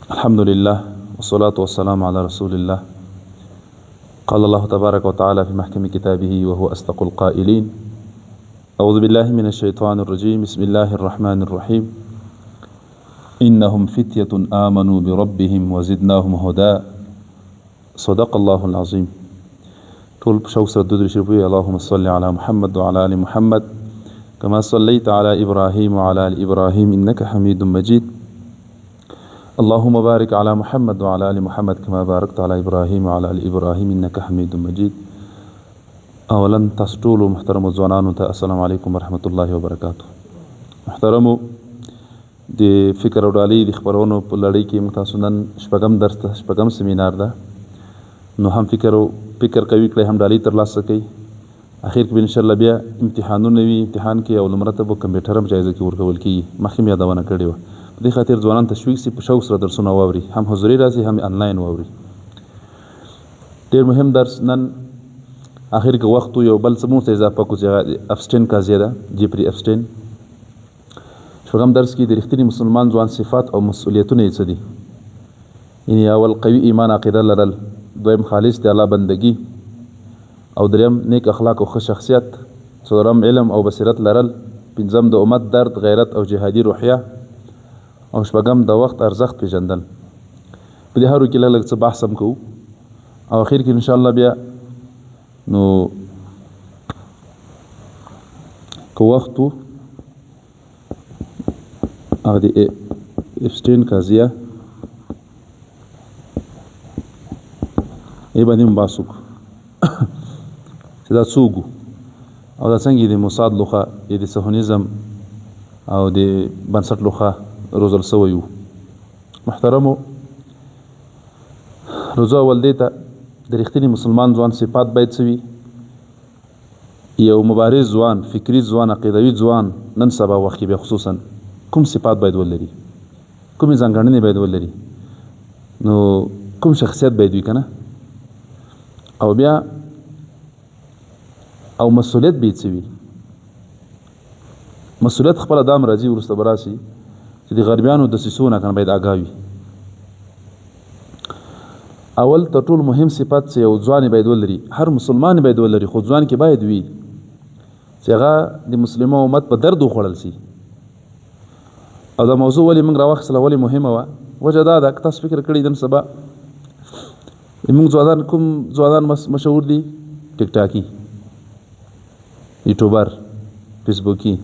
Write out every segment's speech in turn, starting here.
الحمد لله والصلاة والسلام على رسول الله. قال الله تبارك وتعالى في محكم كتابه وهو أصدق القائلين: أعوذ بالله من الشيطان الرجيم. بسم الله الرحمن الرحيم. إنهم فتية آمنوا بربهم وزدناهم هدى. صدق الله العظيم. طول شوسر الدودر شربوي. اللهم صل على محمد وعلى آل محمد كما صليت على إبراهيم وعلى آل إبراهيم إنك حميد مجيد. اللهم بارك على محمد وعلى آل محمد كما باركت على إبراهيم وعلى آل إبراهيم إنك حميد مجيد. اولا تاسو ټول محترم ځوانانو ته السلام علیکم ورحمت الله وبرکاته. محترمو د فکر او ډالۍ د خبرونو په لړۍ کې موږ تاسو نن شپږم سیمینار ده، نو هم فکر کوي کړئ، هم ډالۍ ترلاسه کوي. اخر کې ان شاء الله بیا امتحانونه وي، امتحان کې او لمرته به کمپیوټر هم جایزه کې ورکول کیږي. مخکې مې یادونه کړې وه. په دې خاطر ځوانان تشویق سي، په شوق سره درسونه واوري، هم حضوري راځي هم انلاین واوري. ډېر مهم درس نن آخر کې وخت یو بل څه مو ته اضافه کو چې ابسټین کا زیاده جپری ابسټین. شپږم درس کې د رښتینی مسلمان ځوان صفات او مسؤلیتونه یې څه دي. یعنې اول قوي ایمان عقیده لرل، دویم خالص د الله بندگی، او دریم نیک اخلاق او ښه شخصیت، څلورم علم او بصیرت لرل، پنځم د امت درد، غیرت او جهادي روحیه، او شپږم د وخت ارزښت پیژندل. په دې هرو کې لږ څه بحث هم کوو، او اخر کې ان شاء الله بیا نو که وخت وو هغه د ابسټین قضیه یې باندې هم بحث وکړو چې دا څوک وو او دا څنګه د موساد لخوا د صهیونیزم او د بنسټ لخوا روزل سوی وو. محترمو روزه اول دې ته د رښتیني مسلمان ځوان صفات باید څه وي. یو مبارز ځوان، فکري ځوان، عقیدوي ځوان نن سبا وخت کې بیا خصوصا کوم صفات باید ولري، کومې ځانګړنې باید ولري، نو کوم شخصیت باید وي که نه، او بیا او مسؤلیت به یې څه وي. مسؤلیت خپله دام راځي وروسته به راسي چې د غربیانو دسیسو نه کنه باید آګاه وي. اول تر ټولو مهم صفت چې یو ځوان باید ولري، هر مسلمان باید ولري، خو ځوان کې باید وي چې هغه د مسلمان امت په درد وخوړل سي. او دا موضوع ولې موږ راواخیستله، ولې مهمه وه، وجه دا ده که تاسو فکر کړی نن سبا موږ ځوانان کوم ځوانان مشهور دي، ټیک ټاکي، یوټیوبر، فیسبوکي،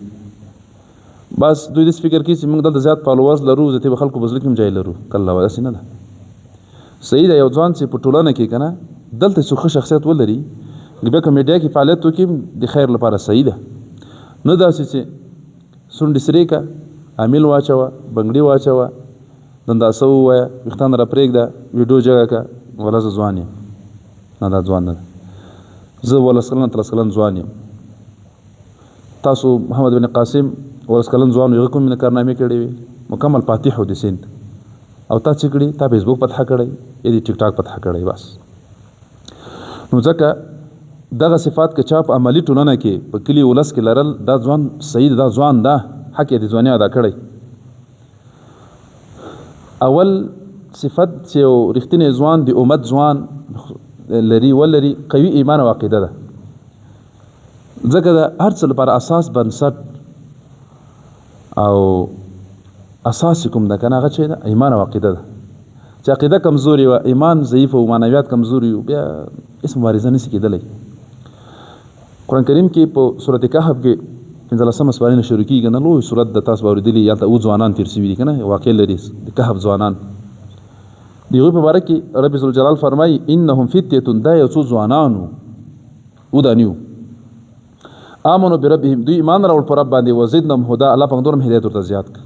بس دوی داسې فکر کوي چې موږ دلته زیات فالوورز لرو، ځکه به خلکو په زړه کې هم ځای لرو. کله داسې نه ده. صحیح ده، یو ځوان چې په ټولنه کې که نه دلته څو ښه شخصیت ولري، بیا که میډیا کې فعالیت وکړي د خیر لپاره صحیح ده. نه داسې چې سونډې سرې که، عامل واچوه، بنګړي واچوه، دنداسه ووایه، ویښتان را پرېږده، ویډیو جګه که، ولا زه ځوان یم. نه دا ځوان نه ده. زه 12 کلن 13 کلن ځوان یم. تاسو محمد بن قاسم 12 کلن ځوان یو کومې کارنامې کړې وي، مکمل فاتح د سند، او تا چې کړي، تا فیسبوک فتح کړی یا د ټیک ټاک فتح کړی بس. نو ځکه دغه صفات که چا په عملي ټولنه کې په کلي ولس کې لرل، دا ځوان صحیح ده، دا ځوان ده، حق یې د ځوانۍ ادا کړی. اول صفت چې یو رښتینی ځوان د امت ځوان لري ولري، قوي ایمان او عقیده ده. ځکه د هر څه لپاره اساس، بنسټ او اساس کوم ده که نه، هغه چې ده ایمان او عقیده ده. چې عقیده کمزوري وه، ایمان ضعیف و، معنویات کمزوري وي، بیا هېڅ مبارزه نشي کېدلی. قرآن کریم کې په سورت کهف کې 15 سپارې نه شروع کېږي، نه لوی سورت د تاسو به اورېدلي، هلته اووه ځوانان تېر شوي دي که نه، واقع لري د کهف ځوانان. د هغوی په باره کې رب ذوالجلال فرمایي انهم فتیة، دا یو څو ځوانان وو، وداني وو، آمنوا بربهم، دوی ایمان راوړ په رب باندې، وزدنهم هدا، الله پاک نورم هدایت ورته زیات کړ،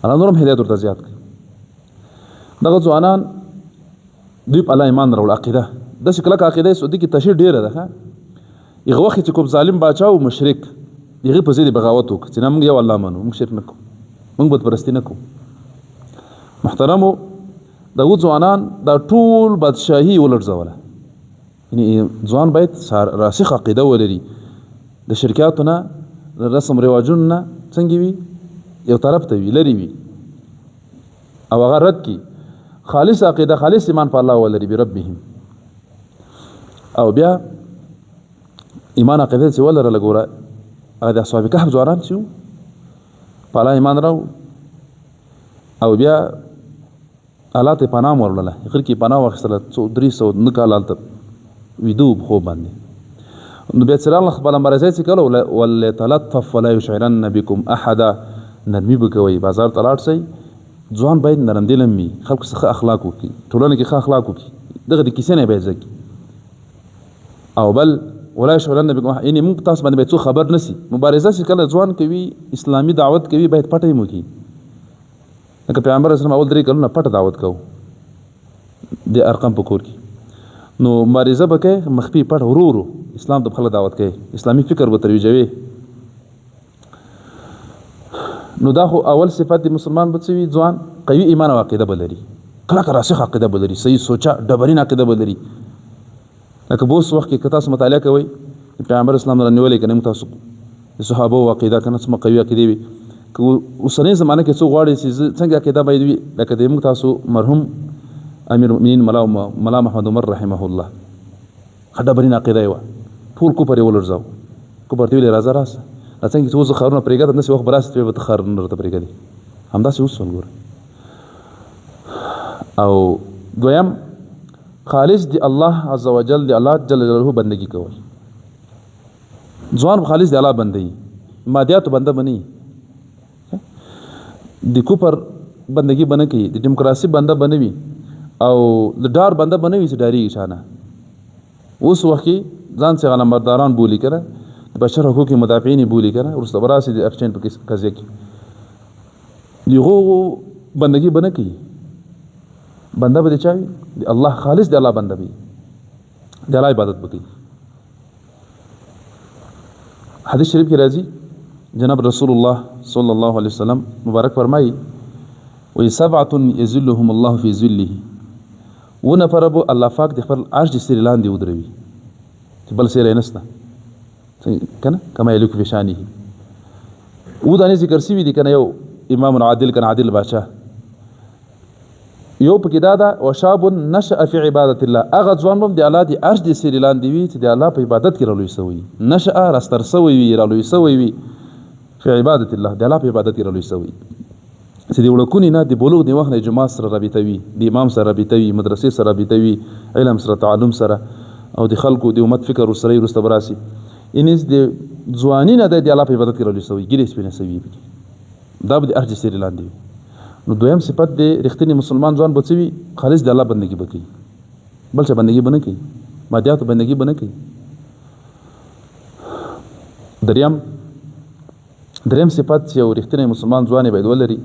الله نورم هدایت ورته زیات کړ. دغه ځوانان دوی په الله ایمان راوړ، عقیده داسې کلکه عقیده یې دې کې تشریح ډېره ده. هغه وخت چې کوم ظالم باچا او مشرک هغې په ضد یې بغاوت وکړ چې نه موږ یو الله منو، موږ شرک نه کوو، موږ بتپرستي نه کوو. محترمو دغه ځوانان دا ټول بادشاهي ولړزوله. یعنې ځوان باید راسخ عقیده ولري، د شرکیاتو نه، د رسم رواجونو نه څنګه وي، یو طرف ته وي، لرې وي. او هغه رد کی خالص عقیده خالص ایمان په الله ولري بربهم او بیا ایمان عقیده چې ولر لګوره هغه د اصحاب کهف ځوانان چې په الله ایمان راو او بیا الله ته پناه ورلله اخر کې پناه واخیستله 300 کال هلته ویدو خو باندې نو بیا چې راغله خپله مبارزه چې کوله وليتلطف ولا يشعرن بكم احدا نرمي به کوئ بازار ته لاړ شئ ځوان باید نرم دلم وي خلکو څخه اخلاق وکړي ټولنه کې ښه اخلاق وکړي دغه د کیسې نه باید زکي او بل ولا يشعرن بكم یعنې موږ تاسو باندې باید څوک خبر نسی مبارزه چې کله ځوان کوي اسلامي دعوت کوي باید پټه یې وکړي لکه پیغمبر اسلام اول 3 کلونه پټه دعوت کوو د ارقم په کور کې نو مبارزه به کوي مخفي پټ ورو ورو اسلام ته خلک دعوت کوي اسلامي فکر به ترویجوي نو دا خو اول صفت د مسلمان به څه وي ځوان قوي ایمان او عقیده به لري کلکه راسخ عقیده به لري صحیح سوچه ډبرین عقیده به لري لکه به اوس وخت کې که تاسو مطالعه کوئ پیغمبر اسلام نه نیولې که نه موږ تاسو د صحابو عقیده که نه څومره قوي عقیدې وي که اوسنۍ زمانه کې څوک غواړي چې څنګه عقیده باید وي لکه د موږ تاسو مرحوم امیر المؤمنین ملا محمد عمر رحمه الله ښه ډبرین عقیده یې وه ټول کفر یې ولړزاو کفر ته ویلې راځه راسه دا څنګه چې اوس زه ښارونه پرېږدم داسې وخت به راسې به ته ښارونه راته پرېږدې همداسې اوس ګوره او دویم خالص دی الله عز وجل دی الله جل جلاله بندگی کوي ځوان خالص دی الله بندگی مادیاتو بنده بنی د کفر بندگی بنه کوي د دیموکراسي بنده بنوي او د ډار بنده بنوي چې ډاریږي شانه اوس وخت کې ځان څخه علمبرداران بولی کنه بشر حقوق مدافعین بولی کنه ورسته براسي د اپشن په قضیه کې دیغه بندگی بنه کوي بنده به چاوي دی الله خالص دی الله بنده وي دی الله عبادت وکړي حدیث شریف کې راځي جناب رسول الله صلی الله علیه وسلم مبارک فرمایي وي سبعه يذلهم الله في ذله ونفر ابو الله پاک د خپل عرش د سری لاندې ودروي چې بل سری نسته کنه کما یلک فی شانه و دا ذکر سی دي کنه یو امام عادل کنه عادل بادشاہ یو پکې دا وشاب نشأ فی عبادت الله اغه ځوان بم دی الله دی عرش د سری لاندې وي چې د الله په عبادت کې رالوي سوی نشأ راستر سوی وي رالوي سوی وي فی عبادت الله د الله په عبادت کې رالوي سوی چې دی وړکونی نه د بلوغ دی وخت جماعت سره رابطه وي د امام سره رابطه وي مدرسې سره رابطه وي علم سره تعلم سره او د خلکو د امت فکر سره ورسته براسي انس د ځواني نه د الله په عبادت کې رالوي سوی ګیرې سپینه سوی دا به د عرش سری لاندې نو دویم صفت د رښتینی مسلمان ځوان بچوي خالص د الله بندگی وکړي بل څه بندگی بنه کوي مادیات بندگی بنه کوي دریم صفت چې یو رښتینی مسلمان ځوان باید ولري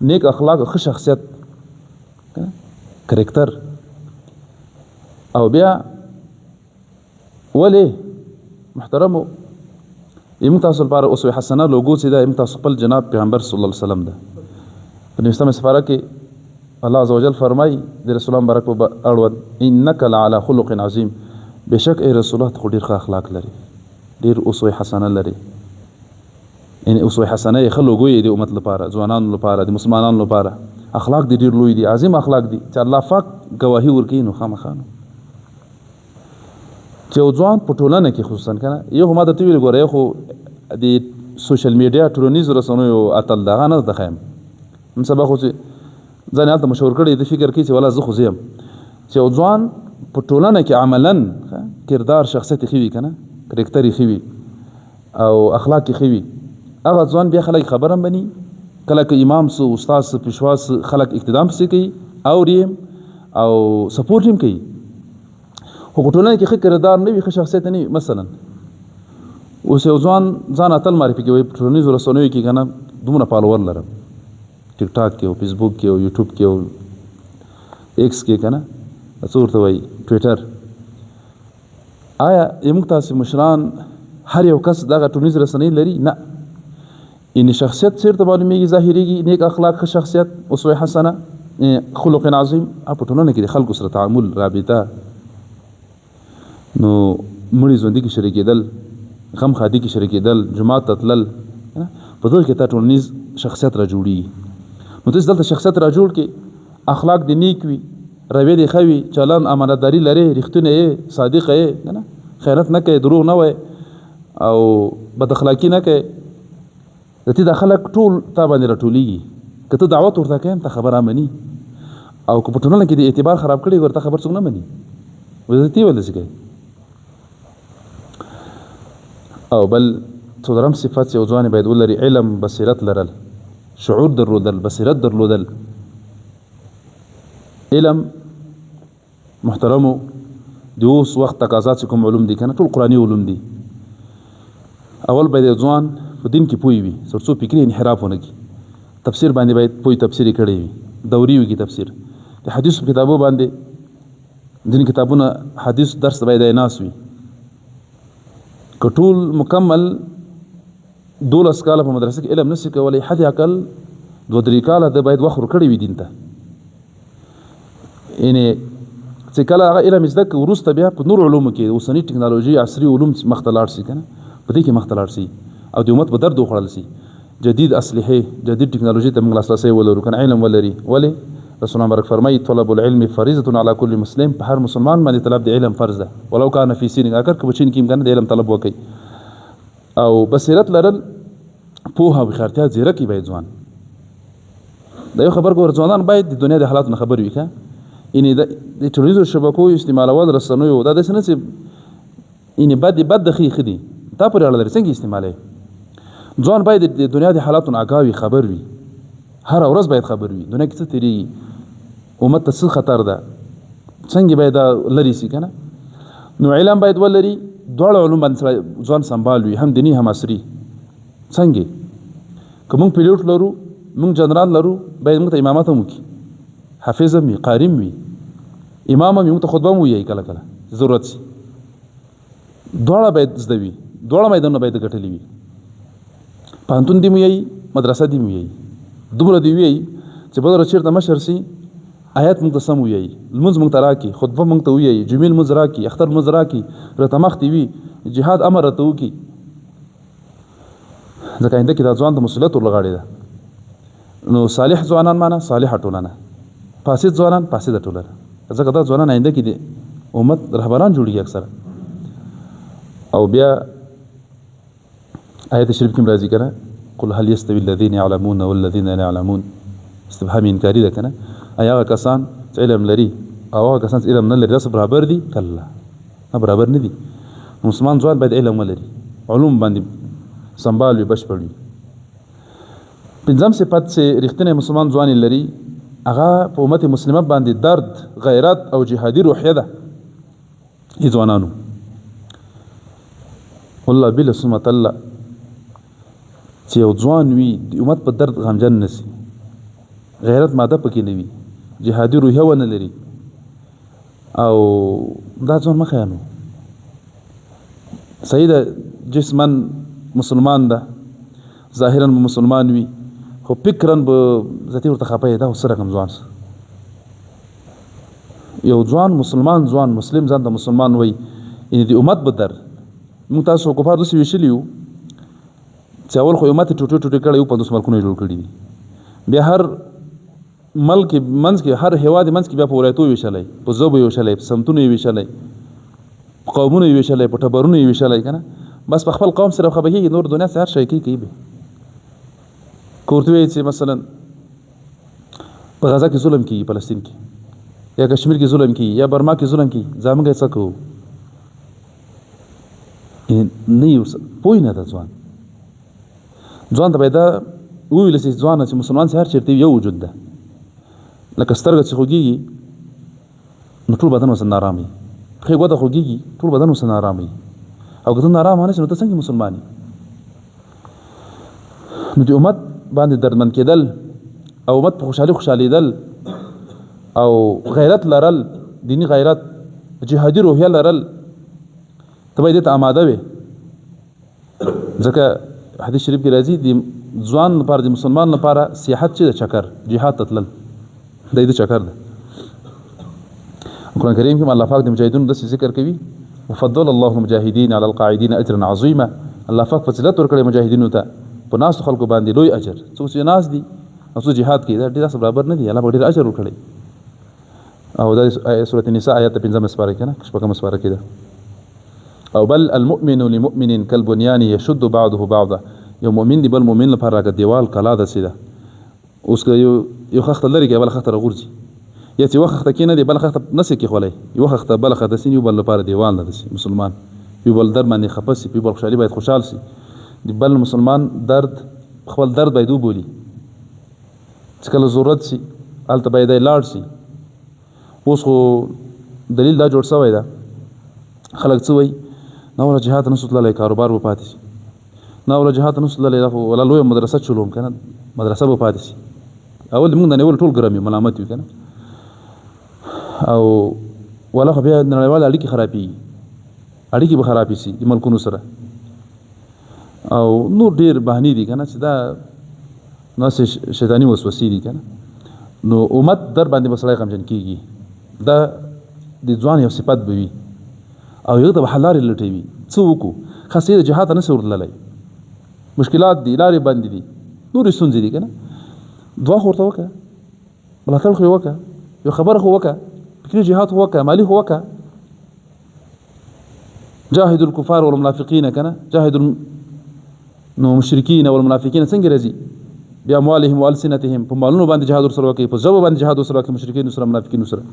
نیک اخلاق او ښه شخصیت کرکټر او بیا ولې محترمو یم تاسو لپاره اسوه حسنه لوګو چې دا یم تاسو خپل جناب پیغمبر صلی الله علیه وسلم ده په اسلام سفاره کې الله عزوجل فرمای د رسول الله برکت اړوند انک لعلى خلق عظیم بشک ای رسول الله خو ډیر ښه اخلاق لري ډیر اسوه حسنه لري ان اسوه حسنه خلوګوي د امت لپاره ځوانانو لپاره د مسلمانانو لپاره اخلاق دي ډیر لوی دي عظیم اخلاق دي چې الله پاک گواهی ورکړي نو خامخانو چې ځوان په ټولنه کې خصوصا کنه یو هم د تویل ګوره خو د سوشل میډیا ټولنیز رسنیو اتل دغه نه د خیم هم سبا خو چې ځان یې مشور کړی د فکر کې چې ولا زه خو زم چې ځوان په ټولنه کې عملاً کردار شخصیت خوي کنه کرکټر خوي او اخلاق خوي هغه ځوان بیا خلک خبرم بني کله کې امام سو استاد سو پښوا سو خلک اقتدام سي کوي او ریم او سپورټ هم کوي خو ټولنه کې کردار نه وي شخصیت نه مثلا اوس یو ځان اتل معرفي کوي په ټولنیزو رسنیو کې کنه دومره فالوور لرم ټیک ټاک کې او فیسبوک کې او یوټیوب کې او ایکس کې کنه څورته وای ټویټر آیا یمو تاسو مشران هر یو کس دغه ټولنیز رسنۍ لري نه ان شخصیت چیرته معلومیږي ظاهريږي نیک اخلاق شخصیت اسوه حسنه خلق عظیم په ټولنه کې د خلکو سره تعامل رابطه نو مړي ژوندۍ کې شریکېدل غم خادي کې شریکېدل جماعت تتلل په دغه کې ټولنیز شخصیت را جوړي نو تاسو دلته شخصیت را جوړ کې اخلاق دې نیک وي رویه دې ښه وي چلن امانتداري لرې رښتونه یې صادق یې که نه خیانت نه کوې دروغ نه وایې او بد اخلاقي نه کوې د دې دا خلک ټول تا باندې راټولېږي که ته دعوت ورته کوې ته خبره مني او که په ټولنه کې د اعتبار خراب کړي ورته خبر څوک نه مني وزتي ول داسې کوي او بل څلورم صفت یو ځوان باید ولري علم بصیرت لرل شعور درلودل بصیرت درلودل علم محترمو د اوس وخت تقاضا چې کوم علوم دي که نه ټول قرآني علوم دي اول باید یو ځوان په دین کې پوه وي تر څو فکري انحراف ونه کړي تفسیر باندې باید پوه تفسیر یې کړی وي دوري وي تفسیر د حدیثو کتابو باندې ځینې کتابونه حدیث درس باید یې ناس وي که ټول مکمل 12 کاله په مدرسه کې علم نشي کولی حد اقل 2-3 کاله د باید وخت ورکړی وي دین ته یعنې چې کله هغه علم زده کړي وروسته بیا په نور علومو کې اوسني ټکنالوژي عصري علوم مخ ته لاړ شي که نه په دې کې مخ ته لاړ شي او د امت په درد وخوړل شي جدید اسلحې جدید ټکنالوژي ته موږ لاسرسی ولرو که نه علم ولري ولې رسول الله برک فرمایي طلب العلم فریضة علی کل مسلم په هر مسلمان باندې طلب د علم فرض ده ولو کان فی سین اگر که بچین کې امکان د علم طلب وکړي او بصیرت لرل پوهه او خیرتیا ځیرکي باید ځوان دا یو خبر ګور ځوانان باید د دنیا د حالاتو خبر وي که یعنې د ټولنیزو شبکو استعمالول رسنیو دا داسې نه چې یعنې بد د ښې ښه دي دا پورې اړه لري څنګه استعمالوي ځوان باید د دنیا د حالاتو آګاه وي خبر وي هره ورځ باید خبر وي دنیا کې څه تېرېږي امت ته څه خطر ده څنګه باید دا لرې شي که نه نو علم باید ولري دواړه علوم باندې ځوان سنبال وي هم دیني هم عصري څنګه که موږ پیلوټ لرو موږ جنرال لرو باید موږ ته امامت هم وکړي حافظ هم وي قاري هم وي امام هم موږ ته خطبه هم ووایي کله کله ضرورت شي دواړه باید زده وي دواړه میدانونه باید ګټلي وي پوهنتون دې مو وایي مدرسه دې مو وایي دومره دې وایي چې بل چېرته مشر سي آیات موږ ته سم ووایي لمونځ موږ ته راکړي خطبه موږ ته ووایي جمعې لمونځ راکړي اختر لمونځ راکړي راته مخ دې وي جهاد امر راته وکړي ځکه آینده کې دا ځوان د مسؤلیت ورلغاړې ده نو صالح ځوانان معنا صالحه ټولنه فاسد ځوانان فاسده ټولنه ځکه دا ځوانان آینده کې د امت رهبران جوړېږي اکثره او بیا آیت شریف کې راځي کنه قل هل يستوي الذين يعلمون والذين لا يعلمون استفهام انکاری ده کنه آیا هغه کسان چې علم لري او هغه کسان چې علم نه لري تاسو برابر دي کله نه برابر نه دي مسلمان ځوان باید علم ولري علوم باندې سنبال وي بشپړ وي پنځم صفت چې رښتینی مسلمان ځوان لري هغه په امت مسلمه باندې درد غیرت او جهادي روحیه ده ځوانانو والله بلا سمت الله چې یو ځوان وي د امت په درد غمجن نشي غیرت ماده پکې نه وي جهادي روحیه ونه لري او دا ځوان مه خیانو صحیح ده جسما مسلمان ده ظاهرا مسلمان وي خو فکرا به ذاتي ورته خپه دا اوس رقم ځوان یو ځوان مسلمان ځوان مسلم ځان د مسلمان وي یعنې د امت په درد موږ تاسو کفار داسې ویشلي یو چې اول خو امت ټوټې ټوټې کړی یو 50 ملکونه جوړ کړي دي بیا هر ملک منځ کې هر هیواد منځ کې بیا په ولایتو ویشلی په ژبو یې ویشلی په سمتونو یې ویشلی په قومونو یې ویشلی په ټبرونو یې ویشلی که نه بس په خپل قوم سره خبرې کېږي نور دنیا څه هر شی کوي به که ورته وایي چې مثلا په غزه کې ظلم کېږي فلسطین کې یا کشمیر کې ظلم کېږي یا برما کې ظلم کېږي زموږ یې څه کوو نه یو پوه نه ده ځوان ته باید دا وویل شي ځوانه چې مسلمان چې هر چېرته یو وجود ده لکه سترګه چې خوږېږي نو ټول بدن ورسره نارام وي پښې ګوته خوږېږي ټول بدن ورسره نارام وي او که ته نارامه نه شې نو ته څنګه مسلمان یې نو د امت باندې دردمن کېدل او امت په خوشحالېدل او غیرت لرل دینی غیرت جهادي روحیه لرل ته باید دې ته آماده وې ځکه حدیث شریف کې راځي د ځوان لپاره د مسلمان لپاره سیاحت چې د چکر جهاد ته تلل دا د چکر ده قرآن کریم کې الله پاک د مجاهدینو داسې ذکر کوي وفضل الله المجاهدین علی القاعدین اجرا عظیما الله پاک فضیلت ورکړی مجاهدینو ته په ناستو خلکو باندې لوی اجر څوک چې ناست دي اوس جهاد کې دا ډېر برابر نه دي. الله به ډېر اجر ورکړي. او دا سورۃ النساء آیت 15 سپاره کې نه شپږم سپاره کې ده. او بل المؤمن لمؤمن كالبنيان يشد بعضه بعضا. یو مؤمن دی بل مؤمن لپاره راګه دیوال کلا ده سیده. اوس که یو خخت لري کې بل خخت راغورځي یا چې وخت کې نه دی بل خخت نسې کې خولای یو خخت بل خخت سین یو بل لپاره دیوال نه دي. مسلمان یو بل در باندې خپسي یو بل خوشالي باید خوشحال سي. دی بل مسلمان درد خپل درد باید وبولي چې کله ضرورت سي الته باید لاړ سي. اوس خو دلیل دا جوړ شوی ده خلک څه وایي نه ولا جهاد نه سوتللی کاروبار به پاتې شي نه ولا جهاد نه سوتللی ولا لویه مدرسه چلوم که نه مدرسه به پاتې شي. اول موږ د نیول ټول ګرم یو ملامت یو که نه او ولا خو بیا نړیوال اړیکې خرابېږي اړیکې به خرابې شي د ملکونو سره او نور ډېر بهانې دي که نه چې دا ناسې شیطاني وسوسې دي که نه. نو امت در باندې به سړی غمجن کېږي. دا د ځوان یو صفت به وي او یو ته به حل لارې لټوي څه وکړو خاص یې د جهاد ته نسې ورتللی مشکلات دي لارې بندې دي نورې ستونزې دي که نه. دعا خو ورته وکړه ملاتړ خو یې وکړه یو خبره خو وکړه فکري جهاد خو وکړه مالي خو وکړه. جاهد الكفار والمنافقین که نه جاهد نو مشرکین والمنافقین څنګه راځي بأموالهم والسنتهم په مالونو باندې جهاد ورسره وکړي په ژبو باندې جهاد ورسره وکړي مشرکین سره منافقین سره.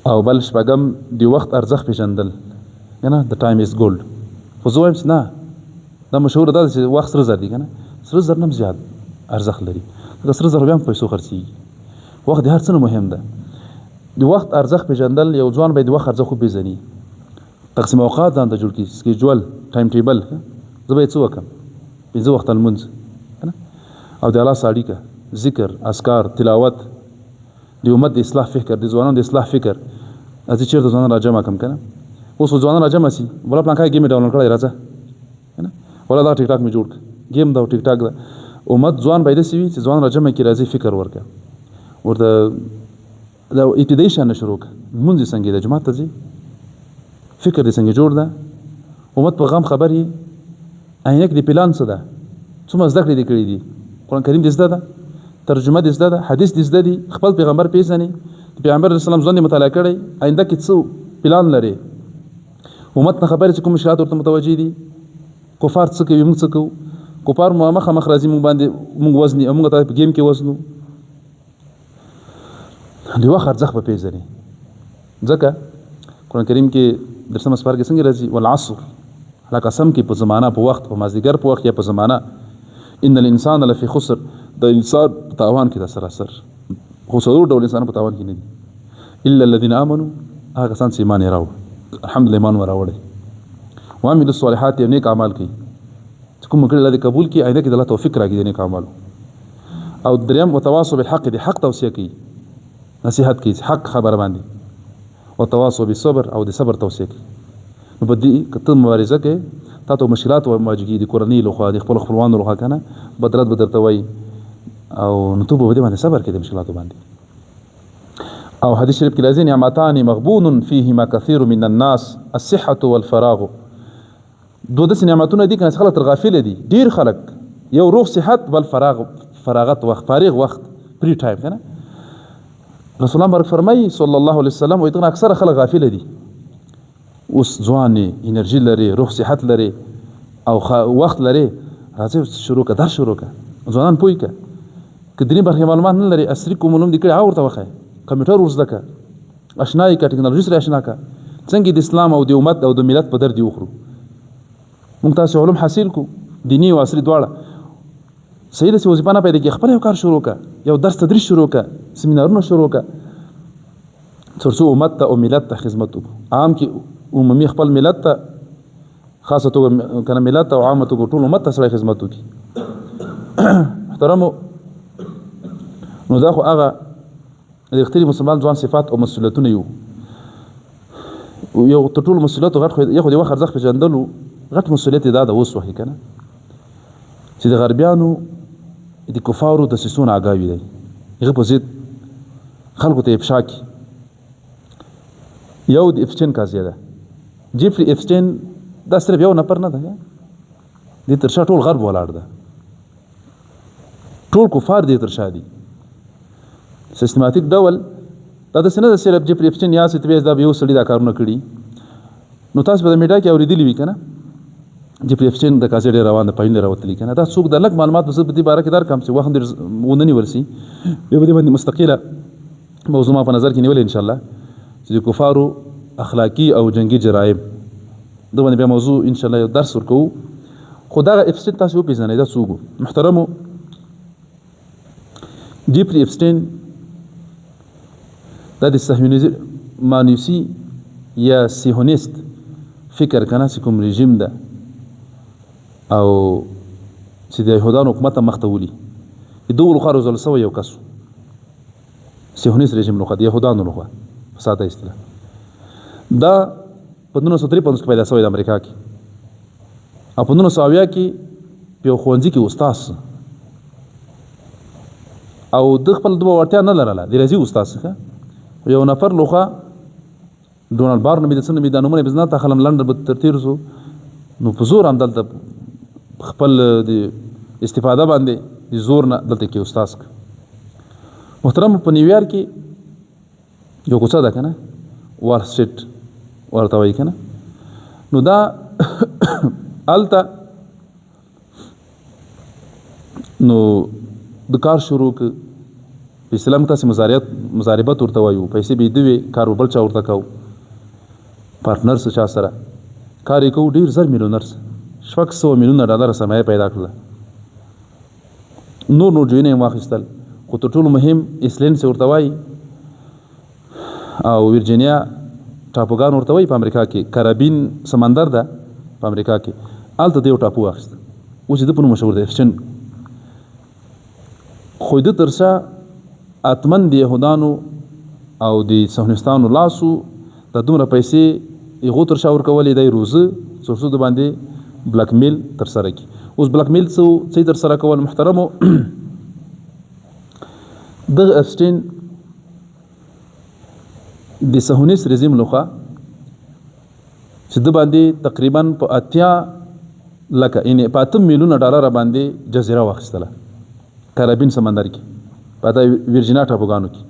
او بل شپږم د وخت ارزښت پیژندل که نه د ټایم از ګولډ. خو زه وایم چې نه دا مشهوره ده چې وخت سره زر دي که نه سره زر نه هم زیات ارزښت لري ځکه سره زر بیا هم په پیسو خرڅېږي. وخت د هر څه نه مهم ده. د وخت ارزښت پیژندل یو ځوان باید د وخت ارزښت وپېژني تقسیم اوقات ځان ته جوړ کړي سکیجول ټایم ټیبل زه باید څه وکړم 5 وخته لمونځ او د الله سره اړیکه ذکر اذکار تلاوت د امت د اصلاح فکر د ځوانانو د اصلاح فکر چې چېرته ځوانان راجمع کړم که نه. اوس ځوانان راجمع شي بله پلان کای ګیم یې ډاونلوډ کړی راځه که نه ولا دا ټیک ټاک مې جوړ کړ ګیم دا ټیک ټاک ده. امت ځوان باید داسې وي چې ځوان راجمع کړي راځي فکر ورکړه ورته دا ابتدایي شان نه شروع کړه لمونځ یې څنګه دی جومات ته ځي فکر دې څنګه جوړ ده امت په غم خبر یې عینک د پلان څه ده څومره زده کړې دې کړي دي قرآن کریم دې زده ده ترجمه دې زده ده حدیث دې زده دي خپل پیغمبر پیژنې د پیغمبر اسلام ځان دې مطالعه کړی آینده کې څه پلان لري. امت نه خبرې چې کوم مشکلات ورته متوجه دي کفار څه کوي موږ څه کوو کفار مخامخ راځي موږ باندې موږ وزني او موږ ته په ګیم کې وزنو. د وخت ارزښت به پیژنې ځکه قرآن کریم کې درسمه سپاره کې څنګه راځي والعصر الله قسم کې په زمانه په وخت په مازدیګر په وخت یا په زمانه ان الانسان لفی خسر د انسان په تاوان کې د سراسر خو څلور ډول انسان په تاوان کې نه دي الا الذين امنوا هغه کسان چې ایمان یې راوړ الحمدلله ایمان وراوړی وعملوا الصالحات نیک اعمال کوي چې کوم کړي الله دې قبول کړي آینده کې د الله توفیق راکړي نیک اعمال. او دریم وتواصوا بالحق دې حق توصیه کوي نصیحت کوي حق خبر باندې وتواصوا بالصبر او د صبر توصیه کوي. نو په دې کته مبارزه کې تاسو مشکلات او مواجهګي د کورنۍ لخوا د خپل خپلوانو لخوا کنه بدرت بدرته وای او نو ته به دې باندې صبر کې د مشکلاتو باندې. او حدیث شریف کې راځي نعمتان مغبون فيهما كثير من الناس الصحة والفراغ. دوه د نعمتونو دي کنه خلک تر غافل دي ډیر خلک یو روغ صحت بل فراغت وخت فارغ وخت پری ټایم کنه. رسول الله فرمایي صلی الله علیه وسلم وایي اکثر خلک غافل دي اوس ځوان انرژي لري روغ صحت لري او وخت لري راځي شروع کا درس شروع کا ځوانان پوي کا کدري برخه معلومات نه لري اصلي کومولم دي کړه اورته وخه کمپیوټر ورزده کا آشنای کا ټکنالوژي سره آشنا کا څنګه د اسلام او د امت او د ملت په در دی وخرو موږ تاسو علوم حاصل کو دینی او عصري دواړه صحیح له وظیفه نه پیدا کی خپل یو کار شروع کا یو درس تدریس شروع کا سیمینارونه شروع کا ترڅو امت ته او ملت ته خدمت وکړو عام کی عمومي خپل ملت ته خاصه تو کنه ملت او عامه تو ټول امت ته سره خدمت وکړي. محترمو نو دا خو هغه د اختیاري مسلمان ځوان صفات او مسؤلیتونه یو ته ټول مسؤلیت غټ خو یو د وخت ارزښت پیژندلو غټ مسؤلیت دا د اوس وحي کنه چې د غربیانو د کفارو د سيسون آګاوي دی هغه په ضد خلکو ته افشا کی یو د افشن قضیه ده جیفری افشن دا صرف یو نفر نه ده د تر شا ټول غرب ولاړ ده ټول کفار دې تر شا دي سیستماتیک ډول دا داسې نه ده صرف جیفري اپسټین یا ستویز دا یو سړي دا کارونه کړي نو تاسو په میډیا کې اورېدلي وي که نه جیفري اپسټین د کاسې ډېر روان د پایین راوتلي که نه دا څوک د لږ معلومات په دې باره کې درکړم چې وخت ډېر ونه نیول شي بیا به دې باندې مستقله موضوع ما په نظر کې نیولې انشاءالله چې د کفارو اخلاقي او جنگي جرایم د باندې بیا موضوع انشاءالله یو درس ورکوو خو دغه اپسټین تاسو وپېژنئ دا څوک و محترمو جیفري اپسټین دا د صهیونیزم مانوسي یا سیهونیست فکر کنه چې کوم رژیم ده او چې د یهودانو حکومت ته مخ ته ولي د دغو لخوا روزل سوی یو کس سیهونیست رژیم لخوا د یهودانو لخوا په ساده اصطلاح دا په 1953 کې پیدا سوی د امریکا کې او په 1970 کې په یو ښوونځي کې استاد او د خپل دوه وړتیا نه لرله د ریاضي استاد څخه یو نفر لخوا ډونالډ بار نومې د څه نومې دا نومونه یې بزنه خلم لنډ به تر تېر سو نو په زور همدلته خپل د استفاده باندې د زور نه دلته کې استاد محترم په نیویارک کې یو کوڅه ده که نه وال سټریټ ورته وایي که نه نو دا هلته نو د کار شروع که په اسلام کې تاسې مزاربت ورته وایو پیسې به یې دوې کار به بل چا ورته کوو پارټنر څه چا سره کار یې کوو ډېر زر میلیونر 600 میلیونه ډالر سرمایه پیدا کړله نور جوینه یې واخیستل خو تر ټولو مهم ایسلینډ څه ورته وایي او ویرجینیا ټاپوګان ورته وایي په امریکا کې کرابین سمندر ده په امریکا کې هلته د یو ټاپو واخیسته اوس یې ده په نوم مشهور دی اپسټین خو د تر شا اتمن د یهودانو او د صهیونیستانو لاسو د دومره پیسې هغو تر شا ورکولې دی روزه څو څو د باندې بلاک میل ترسره کړي اوس بلاک میل څه ترسره کول محترمو دغه اپسټین د صهیونیست رژیم لخوا چې د باندې تقریبا په 80 لکه یعنې په 8 میلیونه ډالر باندې جزیره واخیستله کرابین سمندر کې په ویرجینیا ټاپوګانو کې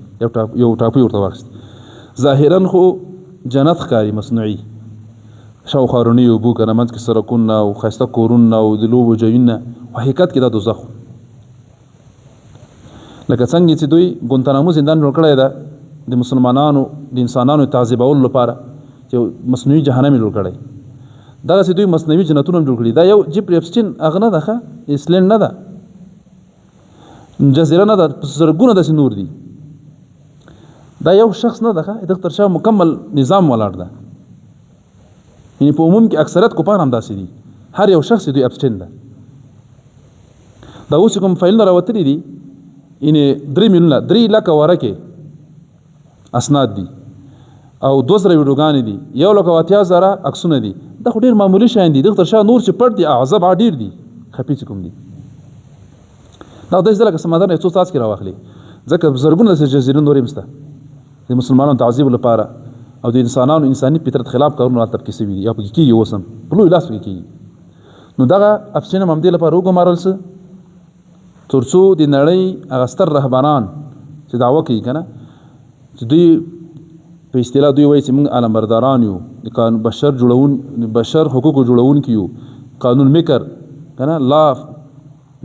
یو ټاپو ورته واخیست ظاهرا خو جنت ښکاري مصنوعي شاوخوا رڼې اوبه که نه منځ کې سړکونه او ښایسته کورونه او د لوبو ځایونه په حقیقت کې دا دوزخ لکه څنګه چې دوی ګونتانامو زندان جوړ کړی ده د مسلمانانو د انسانانو تعذیبولو لپاره چې مصنوعي جهنم یې جوړ کړی دغسې دوی مصنوعي جنتونه هم جوړ کړي دا یو جیفري اپسټین هغه نه ده ښه ایسلینډ نه ده جزیره نه ده زرګونه داسې نور دي دا یو شخص نه ده ښه دغه تر شا مکمل نظام ولاړ ده یعنې په عموم کې اکثریت کفار هم داسې دي هر یو شخص دوی اپسټین ده دا اوس کوم فایلونه راوتلي دي یعنې 3 میلیونه 3 لکه ورکې اسناد دي او 2 زره ویډیوګانې دي 1,80,000 عکسونه دي دا خو ډېر معمولي شیان دي دغه تر شا نور چې پټ دي اعظم ډېر دي خفي چې کوم دي دا داسې ده لکه سمندر نه یو څو څاڅکي راواخلي ځکه زرګونه داسې جزیرې نورې هم شته د مسلمانانو تعذیب لپاره او د انسانانو انساني فطرت خلاف کارونه هلته پکې سوي دي یا پکې کېږي اوس هم په لوی لاس پکې کېږي نو دغه اپسټین هم همدې لپاره وګمارل څه تر څو د نړۍ هغه ستر رهبران چې دعوه کوي که نه چې دوی په اصطلاح دوی وایي چې موږ علمبرداران یو د بشر حقوقو جوړونکي یو قانون میکر که نه لا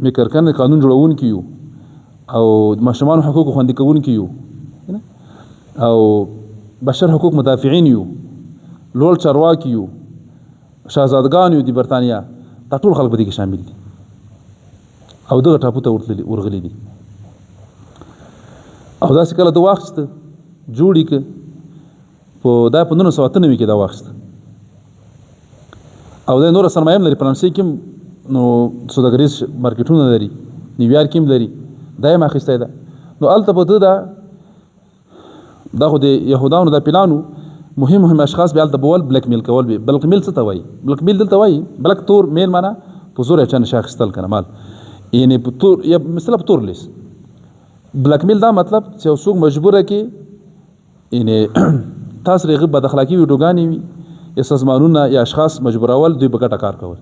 میکر کنه قانون جوړونکي یو او د ماشومانو حقوقو خوندي کوونکي یو او بشر حقوق مدافعین یو لوړ چارواکي یو شهزادګان یو د برطانیا دا ټول خلک په دې کې شامل دي او دغه ټاپو ته ورغلي دي او داسې کله د واخیسته جوړ یې که دا په 1998 کې دا واخیسته او دا نوره سرمایه هم لري فرانسې کې نو سوداګریز مارکیټونه لري نیویارک کې هم لري دا یې هم اخیستی ده نو هلته به ده دا خو د یهودانو دا پلانو مهم اشخاص به هلته بول بلک میل کول به بلک میل څه ته وایي بلک میل دلته وایي بلک تور میل معنا په زور یې چا نشه اخیستل که نه مال یعنې په تور یا مثلا په تور لیس بلک میل دا مطلب چې یو څوک مجبوره کې یعنې تاسو هغه بد اخلاقي ویډیوګانې وي یا سازمانونه یا اشخاص مجبورول دوی په ګټه کار کول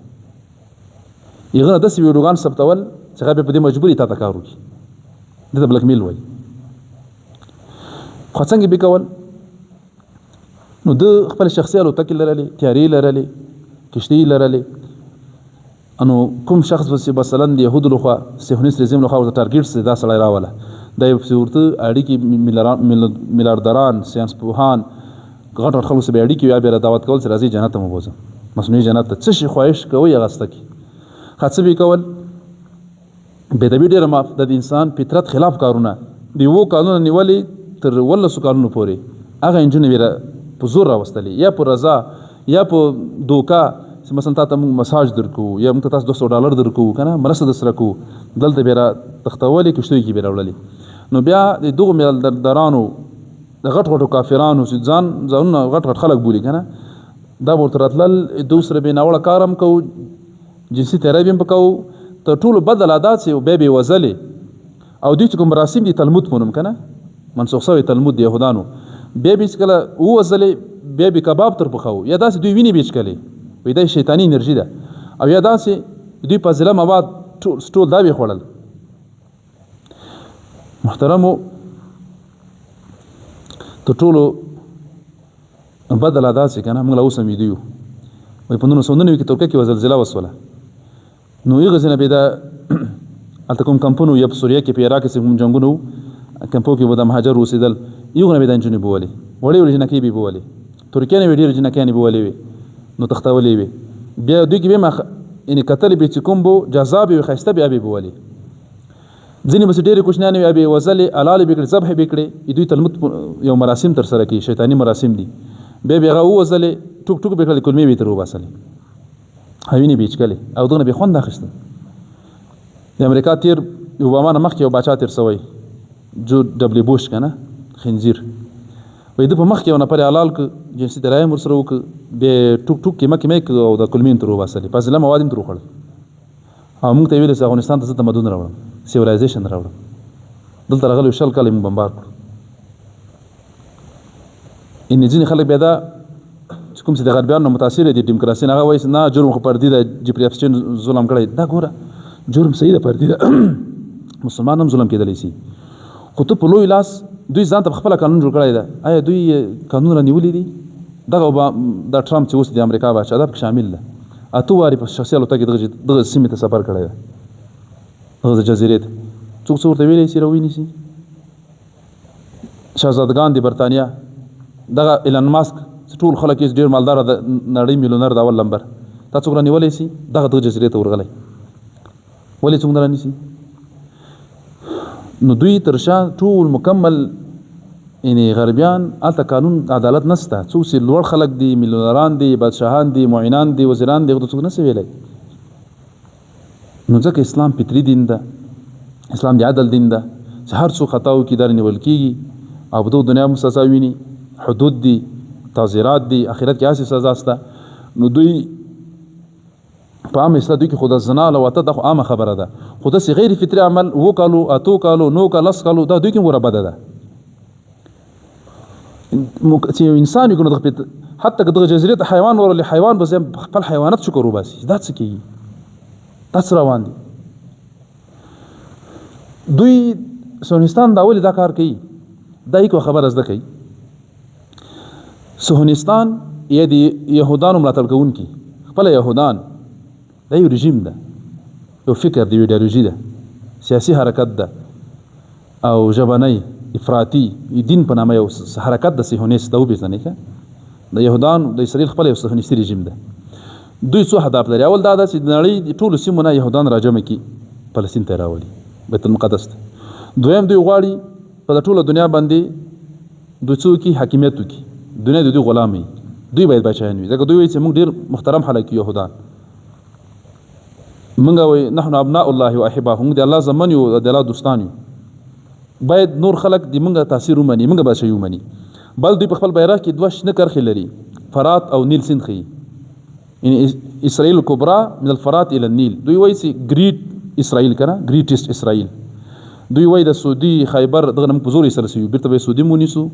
هغه داسې ویډیوګان ثبتول چې هغه به په دې مجبوري تا ته کار وکړي دې ته بلک میل وایي خو څنګه به کول نو د خپل شخصي الوتکې لرلې تیارې لرلې کشتۍ لرلې انو کوم شخص بس مثلا د يهودو لخوا صهیونیست رژیم لخوا ورته ټارګټ سي دا سړی راوله دا یو ورته اړیکې میلیاردران ساینس پوهان غټ غټ خلکو سره اړیکې یا به دعوت کول چې راځي جنت ته مو بوزم مصنوعي جنت ته څه شي خواهش کوي هغه ست کی خاصه به کول به د ډېر ما د انسان فطرت خلاف کارونه دی وو قانون نیولې تر ول سو قانون پورې هغه انجن ویره په زور راوستلې یا په رضا یا په دوکا مثلا تاسو موږ مساج درکو یا موږ تاسو $200 درکو کنه مرسته د سره کو دلته بیره تختولې کشتوي کې بیره وړلې نو بیا د دوه میلیاردرانو د غټ غټو کافرانو چې ځان غټ غټ خلک بولی کنه دا ورته راتلل دوسره به ناوړه کارم کو جنسي ترابیم پکاو ته ټول بدل عادت سي به به وزلې او دوی کوم مراسم دي تلمود مونم کنه منسوخ شوی تلمود دی يهودانو به به کله وزلې به به کباب تر پخاو یا داس دوی ویني بیچ کله وې دا شیطانی انرژي ده او یا داس دوی په ځله مواد ټول دا به خړل محترمو ته ټولو بدل ادا سي کنه موږ له اوسه میدیو وای په 1999 کې ترکیه کې زلزلہ وسوله نو یې غزنه به دا الته کوم کمپونو یا په سوریه کې په عراق کې کوم جنگونو کمپو کې ودا مهاجر اوسېدل یو غنه به د انجنې بوولې وړې وړې جنکې به بوولې ترکیه نه ډېر جنکې نه بوولې نو تختاولې وي بیا دوی کې به ما ان قتل به چې کوم بو جزاب وي خسته به بوولې ځینې بس ډېر کوشنانه وي به وزلې علال به کړي ذبح به کړي دوی تلمود یو مراسم تر سره کوي شیطانی مراسم دي به به غو وزلې ټوک ټوک به کړي کلمې به تر وباسلې هاوینه بیچ کله او دغه به خوند اخیسته د امریکا تیر اوباما نه مخکې یو باچا تیر سوی جو دبليو بوش کنه خنزیر وې د په مخ کې ونه پر حلال ک جنسي درایم ورسره وک به ټوک ټوک کې مکه مې او د کلمین تر وباسلې پس له موادم تر وخړل او موږ ته ویل چې افغانستان ته تمدن راوړم سیولایزیشن راوړم دلته راغلی شل کال موږ بمبار کړ ان ځینې خلک بیا دا کوم چې د غربیانو متاثر دي دیموکراسي نه وایي نه جرم خو پردي د جپریپشن ظلم کړی دا ګوره جرم صحیح ده پردي ده مسلمان هم ظلم کېدلی شي خو ته په لوی لاس دوی ځان ته خپل قانون جوړ کړی ده آیا دوی قانون رانیولي دي دغه دا ټرمپ چې اوس د امریکا بادشاه ده پکې شامل ده اته واري په شخصي الوتکې دغه سیمې ته سفر کړی ده دغه جزیرې ته څوک څه ورته ویلی شي راویني شي شهزادګان د برطانیا دغه ایلان ماسک ټول خلک یې ډېر مالدار د نړۍ میلیونر دا اول نمبر تا څوک رانیولی شي دغه جزیرې ته ورغلی ولې څوک نه رانیسي نو دوی تر شا ټول مکمل یعنی غربیان هلته قانون عدالت نسته څوک چې لوړ خلک دي میلیونران دي بادشاهان دي معینان دي وزیران دي هغه څوک نه شي ویلی نو ځکه اسلام فطري دین ده اسلام د عدل دین ده چې هر څوک خطا وکړي دا نیول کېږي او په دغه دنیا هم سزا ویني حدود دي تعزیرات دي آخرت کې هسې سزا شته نو دوی په عام اسلام دوی کې خو د زنا لواته د عامه خبره ده خو داسې غیر فطري عمل وکالو اتو کالو نو کا لس کالو دا دوی کې ګوره بده ده چې انسان یو دغه حتی که دغه جزیرې ته حیوان ورولې حیوان به خپل حیوانات شکر وباسي دا څه کېږي دا څه روان دي دوی صهیونستان دا ولې دا کار کوي دا یو خبره زده کوي صهیونستان یا د یهودانو ملاتړ کوونکي خپل یهودان دا یو رژیم ده یو فکر دی ایډیالوژي ده سیاسي حرکت ده او ژبنی افراطي دین په نامه یو حرکت د صهیونیست ده وپېژنئ ښه د یهودان د اسرائیل خپل یو صهیونیستي رژیم ده دوی څو هدف لري اول دا ده چې د نړۍ د ټولو سیمو نه یهودان راجمع کړي فلسطین ته راولي بیت المقدس ته دویم دوی غواړي په ټوله دنیا باندې دوی څوک حاکمیت وکړي دنیا د دوی غلام وي دوی باید بچیان وي ځکه دوی وایي چې موږ ډېر محترم خلک یو یهودان موږ وایي نحن ابناء الله واحباه موږ د الله زمن یو د الله دوستان یو باید نور خلک د موږ تاثیر ومني موږ به شی ومني بل دوی په خپل بیرغ کې دوه شنه کرښې لري فرات او نیل سیند ښیي یعنی اسرائیل کبرا من الفرات الى النیل دوی وایي چې ګریټ اسرائیل کنه ګریټست اسرائیل دوی وایي د سعودي خیبر دغه موږ په زور سره سیو بیرته به سعودي مونیسو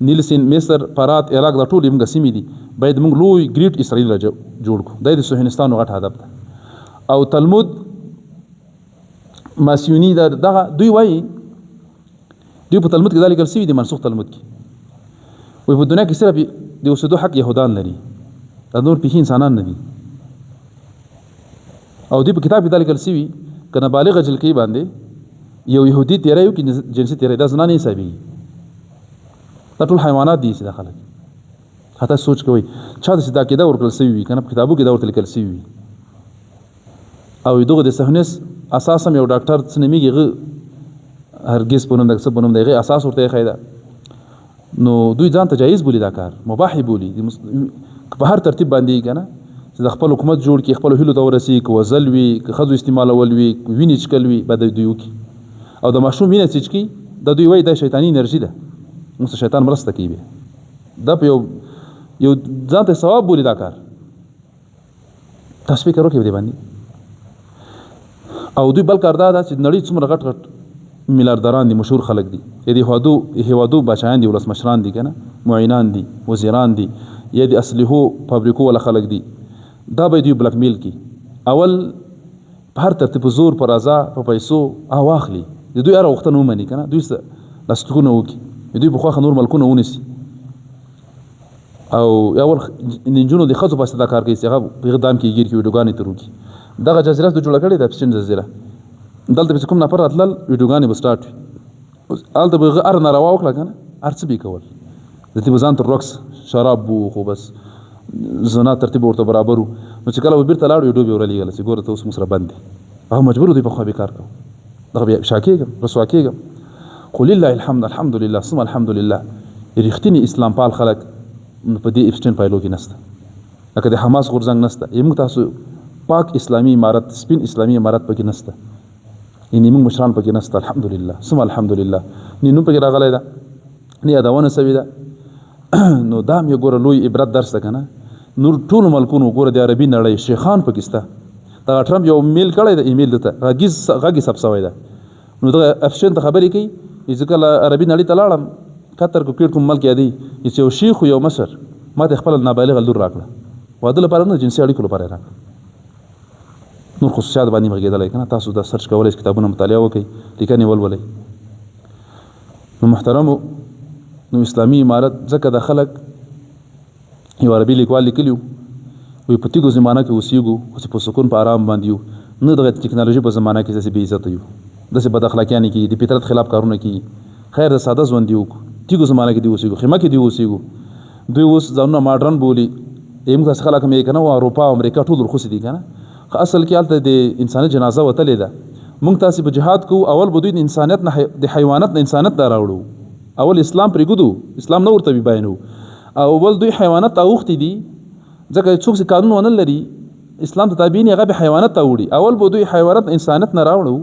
نیل سیند مصر فرات عراق دا ټول موږ سیمې دي باید موږ لوی ګریټ اسرائیل جوړ کړو دا د صهیونستانو غټ هدف ده او تلمود ماسیونی دغه دوی وایي دوی په تلمود کې دا لیکل شوي دي منسوخ تلمود کې وایي په دنیا کې صرف د اوسېدو حق یهودان لري دا نور پیښې انسانان نه دي او دوی په کتاب کې دا لیکل شوي که نابالغه جلکۍ باندې یو یهودي تیری وکړي جنسي تیری دا زنا نه حسابېږي دا ټول حیوانات دي چې دا خلک حتی سوچ کوئ چا داسې دا عقیده ورکړل شوي وي که نه په کتابو کې دا ورته لیکل شوي وي او دغه د صهیونیست اساس هم یو ډاکټر څه نومیږي هغه هرګز په نوم د څه په نوم د هغې اساس ورته ایښی ده نو دوی ځان ته جایز بولي دا کار مباح بولي په هر ترتیب باندې که نه چې د خپل حکومت جوړ کړي خپلو هیلو ته ورسي که وزل وي که ښځو استعمالول وي وینې چکل وي به دوی وکړي او د ماشوم وینه چې چکي دا دوی وایي دا شیطاني انرژي ده موږ ته شیطان مرسته کوي بیا دا په یو ځان ته ثواب بولي دا کار تاسو فکر وکړئ په دې باندې او دوی بل کار دا ده چې نړۍ څومره غټ غټ میلیاردران دي مشهور خلک دي یا د هیوادو بادشاهان دي ولسمشران دي که نه معینان دي وزیران دي یا د اسلحو فابریکو والا خلک دي دا به دوی بلک میل کړي اول په هر ترتیب په زور په رضا په پیسو واخلي د دوی هره غوښتنه ومني که نه دوی لاسلیکونه وکړي دوی په خواښه نور ملکونه ونیسي او اول د نجونو د ښځو پسې دا کار کوي چې هغه په هغه دام کې ګیر کړي ویډیوګانې تر وکړي دغه جزیره د جوړه کړې ده پسټین جزیره دلته به چې کوم نفر راتلل ویډیوګانې به سټارټ وي هلته به هغه هر ناروا وکړه که نه هر څه به یې کول د دې به ځان ته رقص شراب بو خو بس زنا ترتیب ورته برابر و نو چې کله به بیرته لاړ ویډیو به یې ورلیږله چې ګوره ته اوس موږ سره بند دی هغه مجبور دوی په خوا بې کار کوو دغه بیا شا کېږم رسوا کېږم خو لله الحمد الحمدلله ثم الحمدلله رښتینې اسلام پال خلک په دې اپسټین پایلو کې نشته لکه د حماس غورځنګ نشته موږ تاسو پاک اسلامي امارت سپین اسلامي امارت پکې نشته یعنې موږ مشران پکې نشته الحمدلله ثم الحمدلله نه نوم پکې راغلی ده نه یادونه سوي ده نو دا هم یو ګوره لوی عبرت درس ده که نه نور ټولو ملکونو ګوره د عربي نړۍ شیخان پکې شته دغه ټرمپ یو میل کړی ده ایمیل دته غږ یې ثبت شوی ده نو دغه افشین ته خبرې کوي چې کله عربي نړۍ ته لاړم قطر کو پیټ کوم ملک یادی چې یو شیخ یو مشر ما ته خپل نابالغه لور راکړه واده لپاره نه جنسي اړیکو لپاره راکړه نور خصوصیات باندې مغېدلی که نه تاسو دا سرچ کولی شئ کتابونه مطالعه وکړئ لیکنې ولولئ نو محترمو نو اسلامي امارت ځکه د خلک یو عربي لیکوال لیکلي وي په تیږو زمانه کې اوسېږو خو چې په سکون په آرام باندې یو نه دغه ټکنالوژي په زمانه کې داسې بې عزته یو داسې بد اخلاقیانې کېږي د فطرت خلاف کارونه کېږي خیر د ساده ژوند دی وکړو تیږو زمانه کې دی اوسېږو خیمه کې دی اوسېږو دوی اوس ځانونه ماډرن بولي موږ داسې خلک هم یې که نه اروپا او امریکا ټول رخصې دي که نه خو اصل کې هلته د انساني جنازه وتلې ده موږ تاسې په جهاد کوو اول به دوی د انسانیت نه د حیوانت نه انسانیت ته راوړو اول اسلام پرېږدو اسلام نه ورته بیانو او اول دوی حیوانت ته اوښتي دي ځکه څوک چې قانون ونه لري اسلام ته تابع نه هغه به حیوانت ته وړي اول به دوی حیوانت انسانیت نه راوړو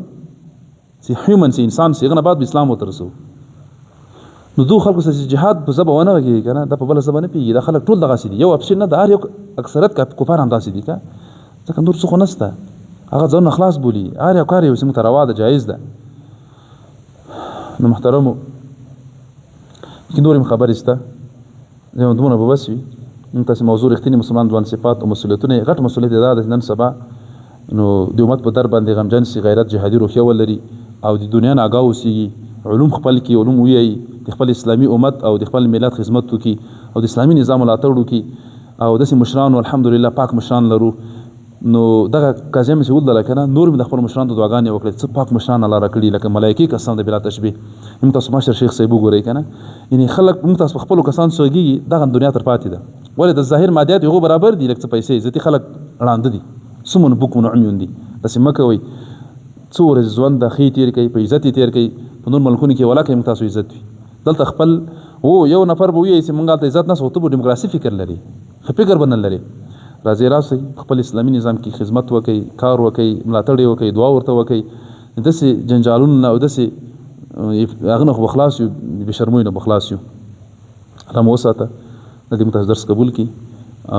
چې هیومن چې انسان سي هغه نه بعد به اسلام ورته رسو نو دو خلکو سره جهاد په ژبه ونه غږېږي که نه دا په بله ژبه نه پوهېږي دا خلک ټول دغسې دي یو اپشن نه د هر یو اکثریت کفار هم داسې دي که ځکه نور څه خو نشته هغه ځانونه خلاص بولي هر یو کار یو چې موږ ته روا ده جایز ده نو محترمو کې نور هم خبرې شته دومره به بس وي موږ تاسې موضوع رښتینې مسلمان ځوان صفات او مسؤلیتونه غټ مسؤلیت دا ده نن سبا نو د امت په در باندې غمجن سي غیرت جهادي روحیه ولري او د دنیا نه آګاه اوسېږي علوم خپل کړي علوم ووایي د خپل اسلامي امت او د خپل ملت خدمت وکړي او د اسلامي نظام ملاتړ وکړي او داسې مشرانو الحمدلله پاک مشران لرو نو دغه قاضیان مې چې ولدله که نه نور مې د خپلو مشرانو ته دعاګانې وکړې څه پاک مشران الله راکړي لکه ملایکې کسان د بلا تشبیه موږ تاسو مشر شیخ صاحب وګورئ که نه یعنې خلک موږ تاسو په خپلو کسانو څه غږېږي دغه دنیا تر پاتې ده ولې د ظاهر مادیات هغو برابر دي لږ څه پیسې عزتي خلک ړانده دي سمون بکمون عمیون دي داسې مه کوئ څو ورځې ژوند د ښې تېر کوي په عزت یې تېر کوي په نور ملکونو کې ولا کوي موږ تاسو عزت وي دلته خپل یو نفر به ووایي چې موږ هلته عزت نشته خو ته به ډیموکراسي فکر لرې ښه فکر به نه لرې راځئ راسئ خپل اسلامي نظام کې خدمت وکئ کار وکئ ملاتړ یې وکئ دعا ورته وکئ داسې جنجالونو نه او داسې هغه نه خو به خلاص یو بې شرمویو نه به خلاص یو الله مو وساته د دې موږ تاسو درس قبول کړي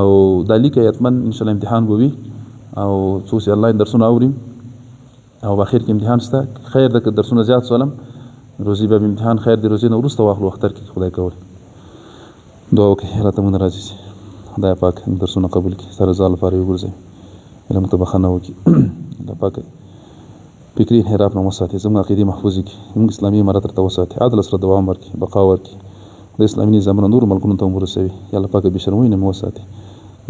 او دا لیکئ حتما انشاءالله امتحان به وي او څو چې انلاین درسونه اوریم او په اخر کې امتحان شته خیر ده که درسونه زیات سولم روزي به امتحان خیر دی روزي نه وروسته واخلو اختر کې خدای کول دعا وکړئ الله ته مونږ راضي شي خدای پاک درسونه قبول کړي ستا رضا لپاره یې وګرځوي علم ته بښنه وکړي الله پاک په فکري انحراف نه وساتي، زموږ عقیدې محفوظ کړي، موږ اسلامي امارت ورته وساتي، عدل سره دوام ورکړي، بقا ورکړي، د اسلامي نظامونه نورو ملکونو ته هم ورسوي. یا الله پاک بې شرمۍ نه مو وساتي،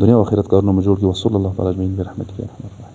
دنیا او آخرت کارونه مو جوړ کړي. وصلی الله تعالی اجمعین برحمتک یا ارحم الراحمین.